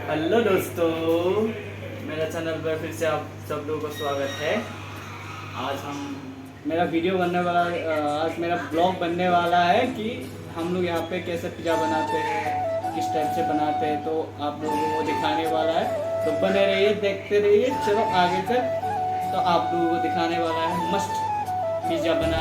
Hello दोस्तों, मेरा channel पर फिर से आप सब लोगों का स्वागत है। आज हम मेरा वीडियो बनने वाला आज मेरा ब्लॉग बनने वाला है कि हम लोग यहाँ पे कैसे पिज़्ज़ा बनाते हैं, किस टाइप से बनाते हैं, तो आप लोगों को दिखाने वाला है। तो बने रहिए, देखते रहिए। चलो आगे तक तो आप लोगों को दिखाने वाला है मस्त पिज़्ज़ा बना।